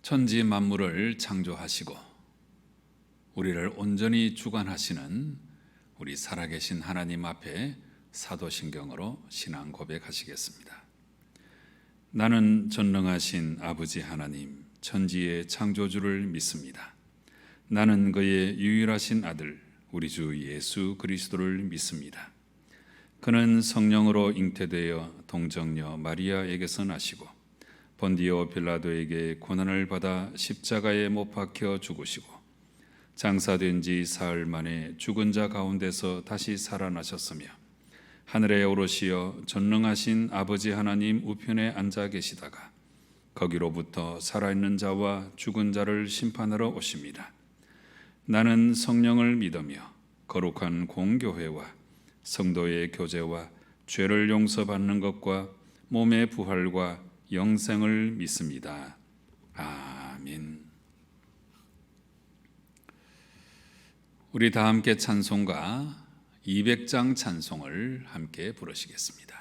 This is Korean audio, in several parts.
천지 만물을 창조하시고 우리를 온전히 주관하시는 우리 살아계신 하나님 앞에 사도신경으로 신앙 고백하시겠습니다. 나는 전능하신 아버지 하나님, 천지의 창조주를 믿습니다. 나는 그의 유일하신 아들, 우리 주 예수 그리스도를 믿습니다. 그는 성령으로 잉태되어 동정녀 마리아에게서 나시고 본디오 빌라도에게 고난을 받아 십자가에 못 박혀 죽으시고 장사된 지 사흘 만에 죽은 자 가운데서 다시 살아나셨으며 하늘에 오르시어 전능하신 아버지 하나님 우편에 앉아 계시다가 거기로부터 살아있는 자와 죽은 자를 심판하러 오십니다. 나는 성령을 믿으며 거룩한 공교회와 성도의 교제와 죄를 용서받는 것과 몸의 부활과 영생을 믿습니다. 아멘. 우리 다 함께 찬송가 200장 찬송을 함께 부르시겠습니다.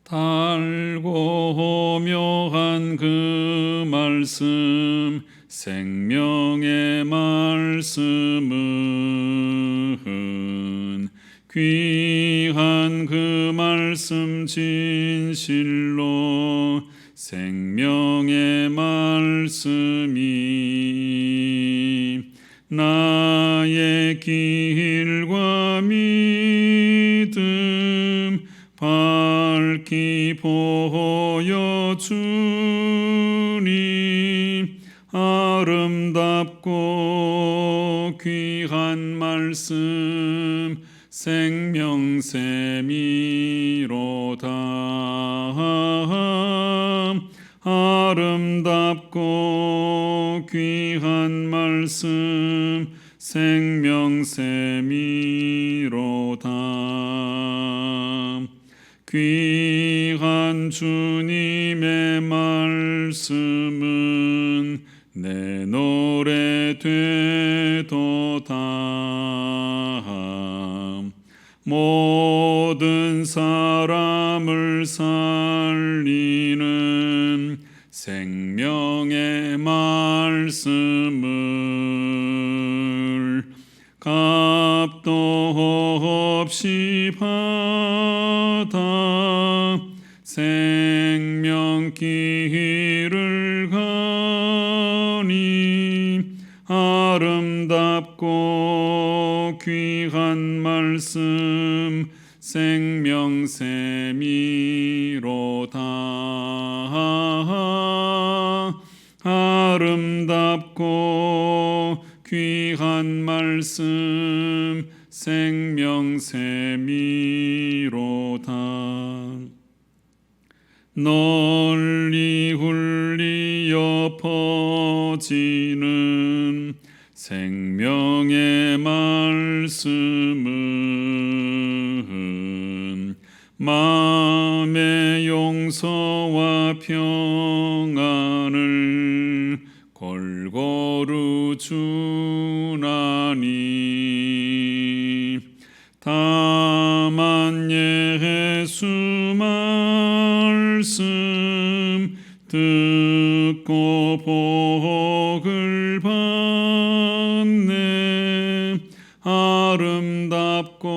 달고 묘한 그 말씀, 생명의 말씀은 귀한 그 말씀 진실로 생명의 말씀이 나의 길과 믿음 밝히 보여주니 아름답고 귀한 말씀 생명샘이로다. 아름답고 귀한 말씀 생명샘이로다. 귀한 주님의 말씀은 내 노래 되도다. 모든 사람을 살리는 생명의 말씀을 값도 없이 받아 생명길을 가니 아름답고 귀한 말씀 생명샘이로다. 아름답고 귀한 말씀 생명샘이로다. 널리 울리어 퍼지는 생명의 말씀은 마음의 용서와 평안을 골고루 주나니 다만 예수 말씀 듣고 복을 받네. 아름답고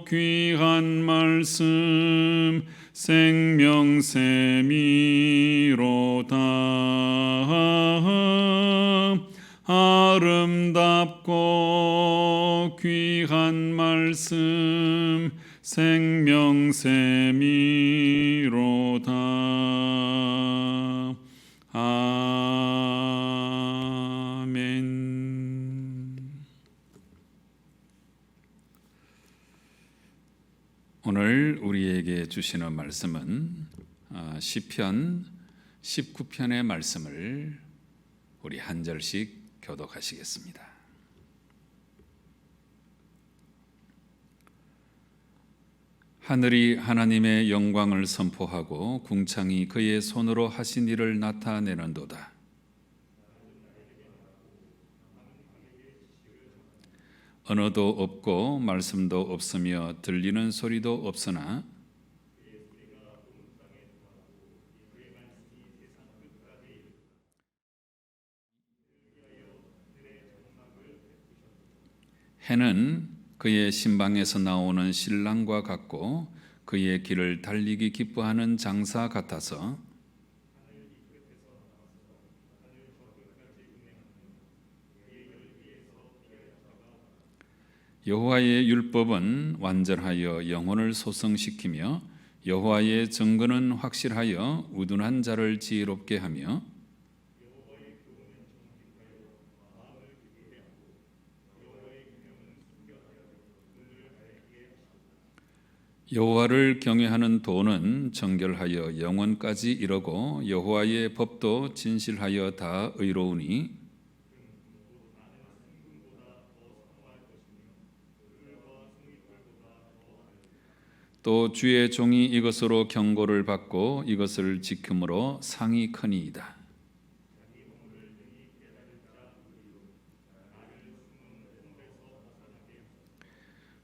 귀한 말씀 생명샘이로다. 아름답고 귀한 말씀 생명샘이로다. 아멘. 오늘 우리에게 주시는 말씀은 시편 19편의 말씀을 우리 한 절씩 교독하시겠습니다. 하늘이 하나님의 영광을 선포하고 궁창이 그의 손으로 하신 일을 나타내는도다. 언어도 없고 말씀도 없으며 들리는 소리도 없으나 해는 그의 신방에서 나오는 신랑과 같고 그의 길을 달리기 기뻐하는 장사 같아서 여호와의 율법은 완전하여 영혼을 소성시키며 여호와의 증거는 확실하여 우둔한 자를 지혜롭게 하며 여호와를 경외하는 도는 정결하여 영원까지 이르고 여호와의 법도 진실하여 다 의로우니 또 주의 종이 이것으로 경고를 받고 이것을 지킴으로 상이 크니이다.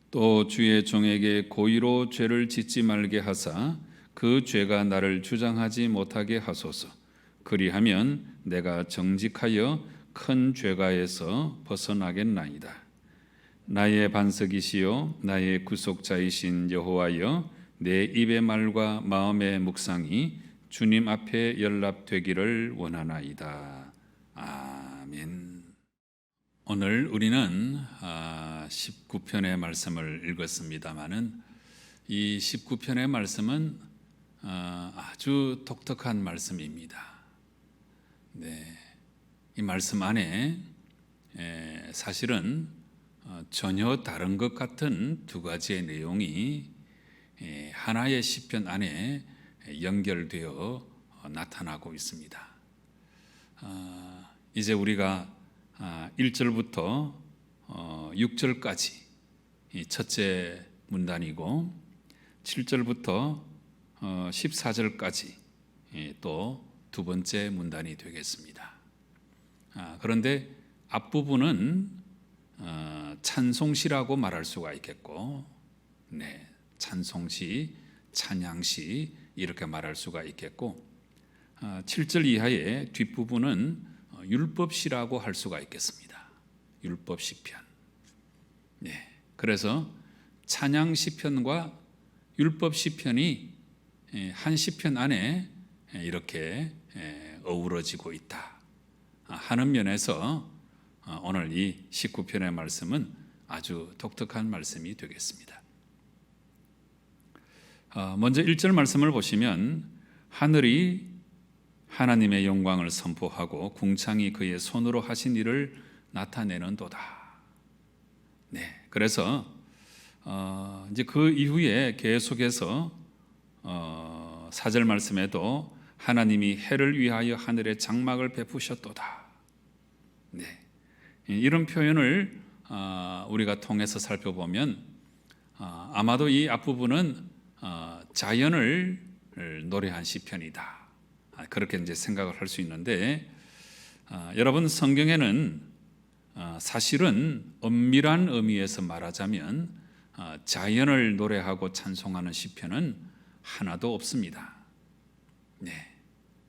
또 주의 종에게 고의로 죄를 짓지 말게 하사 그 죄가 나를 주장하지 못하게 하소서. 그리하면 내가 정직하여 큰 죄가에서 벗어나겠나이다. 나의 반석이시요 나의 구속자이신 여호와여, 내 입의 말과 마음의 묵상이 주님 앞에 연락되기를 원하나이다. 아멘. 오늘 우리는 19편의 말씀을 읽었습니다마는 이 19편의 말씀은 아주 독특한 말씀입니다. 네, 이 말씀 안에 사실은 전혀 다른 것 같은 두 가지의 내용이 하나의 시편 안에 연결되어 나타나고 있습니다. 이제 우리가 1절부터 6절까지 첫째 문단이고 7절부터 14절까지 또 두 번째 문단이 되겠습니다. 그런데 앞부분은 찬송시라고 말할 수가 있겠고, 네, 찬송시, 찬양시 이렇게 말할 수가 있겠고, 7절 이하의 뒷부분은 율법시라고 할 수가 있겠습니다. 율법시편. 네, 그래서 찬양시편과 율법시편이 한 시편 안에 이렇게 어우러지고 있다 하는 면에서 오늘 이 19편의 말씀은 아주 독특한 말씀이 되겠습니다. 먼저 1절 말씀을 보시면 하늘이 하나님의 영광을 선포하고 궁창이 그의 손으로 하신 일을 나타내는도다. 네, 그래서 이제 그 이후에 계속해서 4절 말씀에도 하나님이 해를 위하여 하늘에 장막을 베푸셨도다. 네, 이런 표현을 우리가 통해서 살펴보면 아마도 이 앞부분은 자연을 노래한 시편이다. 그렇게 이제 생각을 할 수 있는데, 여러분 성경에는 사실은 엄밀한 의미에서 말하자면 자연을 노래하고 찬송하는 시편은 하나도 없습니다. 네,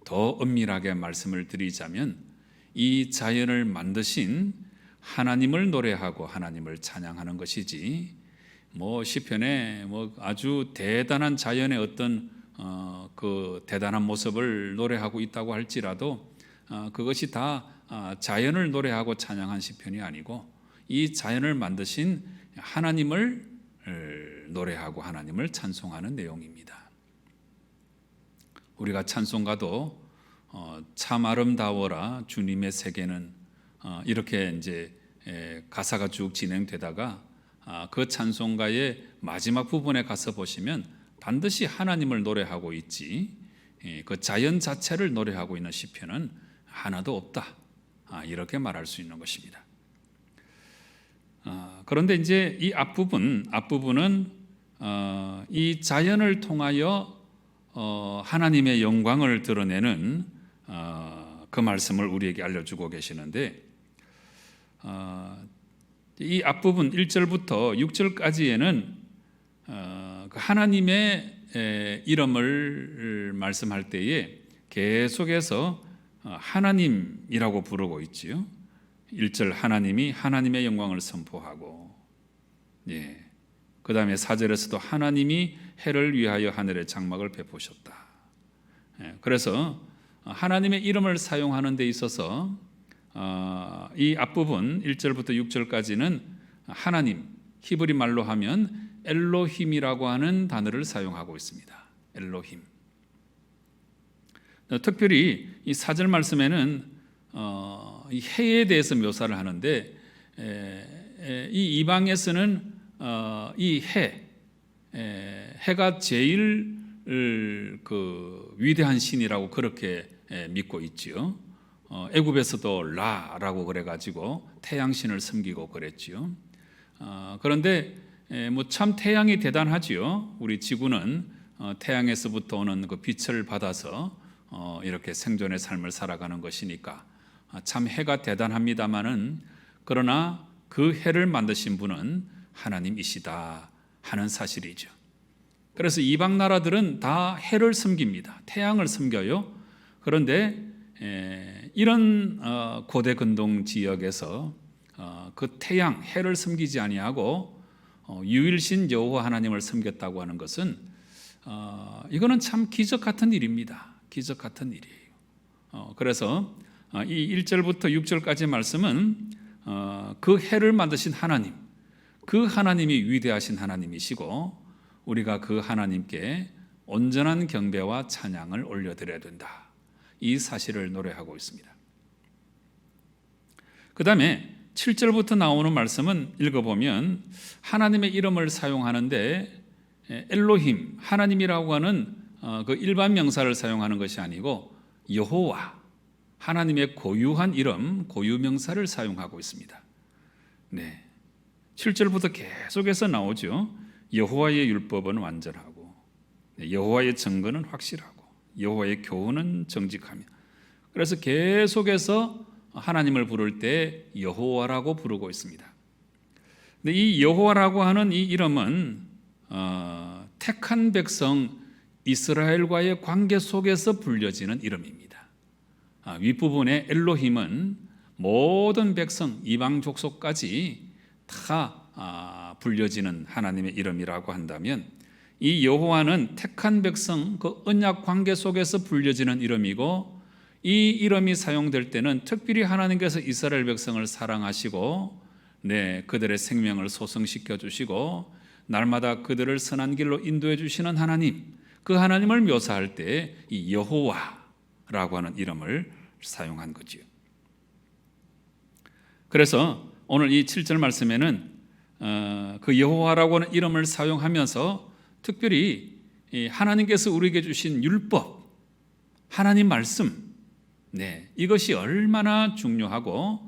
더 엄밀하게 말씀을 드리자면 이 자연을 만드신 하나님을 노래하고 하나님을 찬양하는 것이지, 시편에 아주 대단한 자연의 어떤 그 대단한 모습을 노래하고 있다고 할지라도 그것이 다 자연을 노래하고 찬양한 시편이 아니고 이 자연을 만드신 하나님을 노래하고 하나님을 찬송하는 내용입니다. 우리가 찬송가도 참 아름다워라 주님의 세계는 이렇게 이제 가사가 쭉 진행되다가 그 찬송가의 마지막 부분에 가서 보시면 반드시 하나님을 노래하고 있지, 그 자연 자체를 노래하고 있는 시편은 하나도 없다, 이렇게 말할 수 있는 것입니다. 그런데 이제 이 앞부분은 이 자연을 통하여 하나님의 영광을 드러내는 그 말씀을 우리에게 알려주고 계시는데, 이 앞부분 1절부터 6절까지에는 그 하나님의 이름을 말씀할 때에 계속해서 하나님이라고 부르고 있지요. 1절 하나님이 하나님의 영광을 선포하고, 예. 그 다음에 4절에서도 하나님이 해를 위하여 하늘에 장막을 베푸셨다. 예. 그래서 하나님의 이름을 사용하는 데 있어서 이 앞부분 1절부터 6절까지는 하나님, 히브리 말로 하면 엘로힘이라고 하는 단어를 사용하고 있습니다. 엘로힘. 특별히 이 4절 말씀에는 이 해에 대해서 묘사를 하는데 이 이방에서는 이 해가 제일 그 위대한 신이라고 그렇게 믿고 있지요. 애굽에서도 라라고 그래가지고 태양신을 섬기고 그랬지요. 그런데 뭐 참 태양이 대단하지요. 우리 지구는 태양에서부터 오는 그 빛을 받아서 이렇게 생존의 삶을 살아가는 것이니까 참 해가 대단합니다마는, 그러나 그 해를 만드신 분은 하나님이시다 하는 사실이죠. 그래서 이방 나라들은 다 해를 섬깁니다. 태양을 섬겨요. 그런데 이런 고대 근동 지역에서 그 태양, 해를 섬기지 아니하고 유일신 여호와 하나님을 섬겼다고 하는 것은 이거는 참 기적 같은 일입니다. 기적 같은 일이에요. 그래서 이 1절부터 6절까지 말씀은 그 해를 만드신 하나님, 그 하나님이 위대하신 하나님이시고 우리가 그 하나님께 온전한 경배와 찬양을 올려드려야 된다, 이 사실을 노래하고 있습니다. 그 다음에 7절부터 나오는 말씀은 읽어보면 하나님의 이름을 사용하는데 엘로힘, 하나님이라고 하는 그 일반 명사를 사용하는 것이 아니고 여호와, 하나님의 고유한 이름, 고유 명사를 사용하고 있습니다. 네, 7절부터 계속해서 나오죠. 여호와의 율법은 완전하고 여호와의 증거는 확실하고 여호와의 교훈은 정직하며. 그래서 계속해서 하나님을 부를 때 여호와라고 부르고 있습니다. 근데 이 여호와라고 하는 이 이름은 택한 백성 이스라엘과의 관계 속에서 불려지는 이름입니다. 윗부분의 엘로힘은 모든 백성, 이방 족속까지 다 불려지는 하나님의 이름이라고 한다면, 이 여호와는 택한 백성, 그 언약 관계 속에서 불려지는 이름이고, 이 이름이 사용될 때는 특별히 하나님께서 이스라엘 백성을 사랑하시고 그들의 생명을 소성시켜 주시고 날마다 그들을 선한 길로 인도해 주시는 하나님, 그 하나님을 묘사할 때 이 여호와라고 하는 이름을 사용한 거지요. 그래서 오늘 이 7절 말씀에는 그 여호와라고 하는 이름을 사용하면서 특별히 하나님께서 우리에게 주신 율법, 하나님 말씀, 이것이 얼마나 중요하고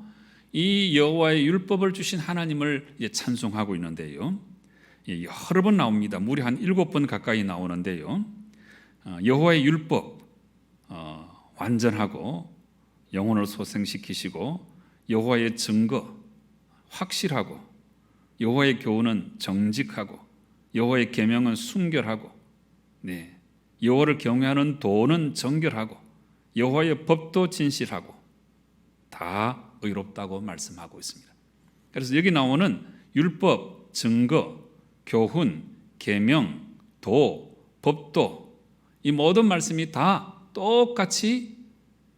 이 여호와의 율법을 주신 하나님을 찬송하고 있는데요. 여러 번 나옵니다. 무려 한 7번 가까이 나오는데요. 여호와의 율법 완전하고 영혼을 소생시키시고, 여호와의 증거 확실하고, 여호와의 교훈은 정직하고, 여호와의 계명은 순결하고, 여호와를 경외하는 도는 정결하고, 여호와의 법도 진실하고 다 의롭다고 말씀하고 있습니다. 그래서 여기 나오는 율법, 증거, 교훈, 계명, 도, 법도, 이 모든 말씀이 다 똑같이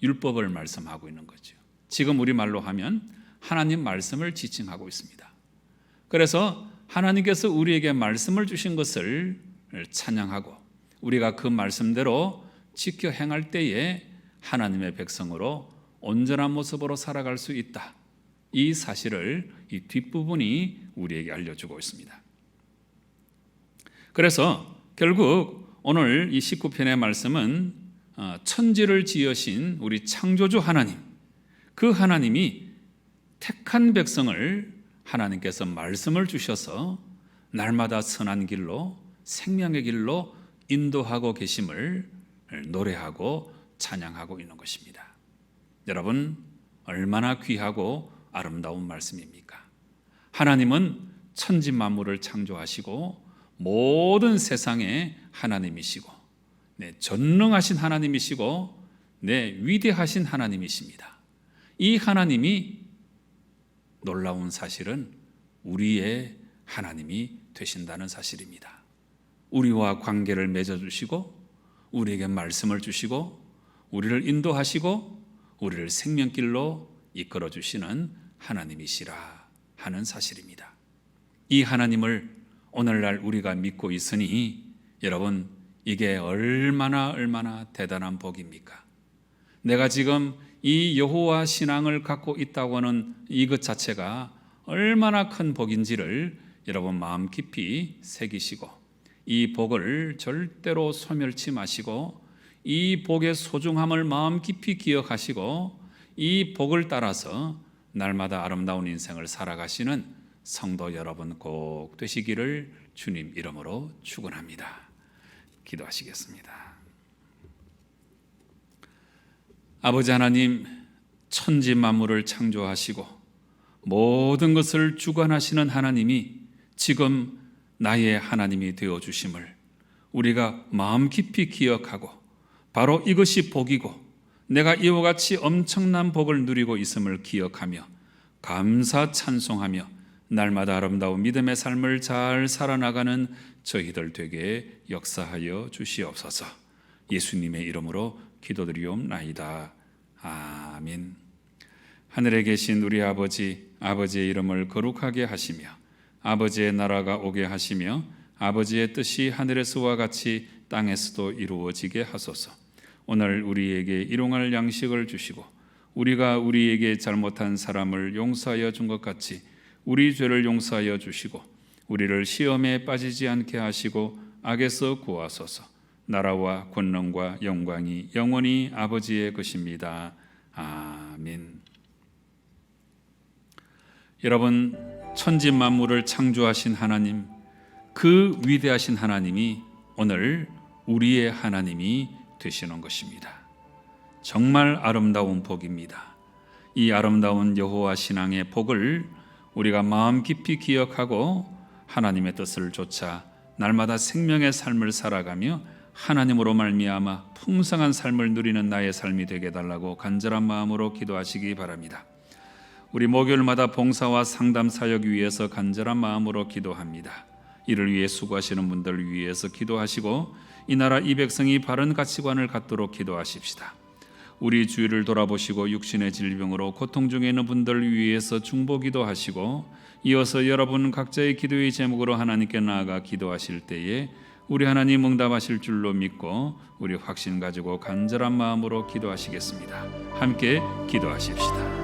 율법을 말씀하고 있는 거죠. 지금 우리말로 하면 하나님 말씀을 지칭하고 있습니다. 그래서 하나님께서 우리에게 말씀을 주신 것을 찬양하고 우리가 그 말씀대로 지켜 행할 때에 하나님의 백성으로 온전한 모습으로 살아갈 수 있다, 이 사실을 이 뒷부분이 우리에게 알려주고 있습니다. 그래서 결국 오늘 이 19편의 말씀은 천지를 지으신 우리 창조주 하나님, 그 하나님이 택한 백성을 하나님께서 말씀을 주셔서 날마다 선한 길로, 생명의 길로 인도하고 계심을 노래하고 찬양하고 있는 것입니다. 여러분, 얼마나 귀하고 아름다운 말씀입니까? 하나님은 천지 만물을 창조하시고 모든 세상의 하나님이시고 전능하신 하나님이시고 위대하신 하나님이십니다. 이 하나님이 놀라운 사실은 우리의 하나님이 되신다는 사실입니다. 우리와 관계를 맺어주시고 우리에게 말씀을 주시고 우리를 인도하시고 우리를 생명길로 이끌어 주시는 하나님이시라 하는 사실입니다. 이 하나님을 오늘날 우리가 믿고 있으니 여러분, 이게 얼마나 대단한 복입니까? 내가 지금 이 여호와 신앙을 갖고 있다고 하는 이것 자체가 얼마나 큰 복인지를 여러분 마음 깊이 새기시고 이 복을 절대로 소멸치 마시고 이 복의 소중함을 마음 깊이 기억하시고 이 복을 따라서 날마다 아름다운 인생을 살아가시는 성도 여러분 꼭 되시기를 주님 이름으로 축원합니다. 기도하시겠습니다. 아버지 하나님, 천지 만물을 창조하시고 모든 것을 주관하시는 하나님이 지금 나의 하나님이 되어주심을 우리가 마음 깊이 기억하고 바로 이것이 복이고 내가 이와 같이 엄청난 복을 누리고 있음을 기억하며 감사 찬송하며 날마다 아름다운 믿음의 삶을 잘 살아나가는 저희들 되게 역사하여 주시옵소서. 예수님의 이름으로 기도드리옵나이다. 아멘. 하늘에 계신 우리 아버지, 아버지의 이름을 거룩하게 하시며 아버지의 나라가 오게 하시며 아버지의 뜻이 하늘에서와 같이 땅에서도 이루어지게 하소서. 오늘 우리에게 일용할 양식을 주시고 우리가 우리에게 잘못한 사람을 용서하여 준 것 같이 우리 죄를 용서하여 주시고 우리를 시험에 빠지지 않게 하시고 악에서 구하소서. 나라와 권능과 영광이 영원히 아버지의 것입니다. 아멘. 여러분, 천지 만물을 창조하신 하나님, 그 위대하신 하나님이 오늘 우리의 하나님이 되시는 것입니다. 정말 아름다운 복입니다. 이 아름다운 여호와 신앙의 복을 우리가 마음 깊이 기억하고 하나님의 뜻을 좇아 날마다 생명의 삶을 살아가며 하나님으로 말미암아 풍성한 삶을 누리는 나의 삶이 되게 해달라고 간절한 마음으로 기도하시기 바랍니다. 우리 목요일마다 봉사와 상담 사역 위해서 간절한 마음으로 기도합니다. 이를 위해 수고하시는 분들을 위해서 기도하시고 이 나라 이 백성이 바른 가치관을 갖도록 기도하십시다. 우리 주위를 돌아보시고 육신의 질병으로 고통 중에 있는 분들을 위해서 중보기도 하시고 이어서 여러분 각자의 기도의 제목으로 하나님께 나아가 기도하실 때에 우리 하나님 응답하실 줄로 믿고 우리 확신 가지고 간절한 마음으로 기도하시겠습니다. 함께 기도하십시다.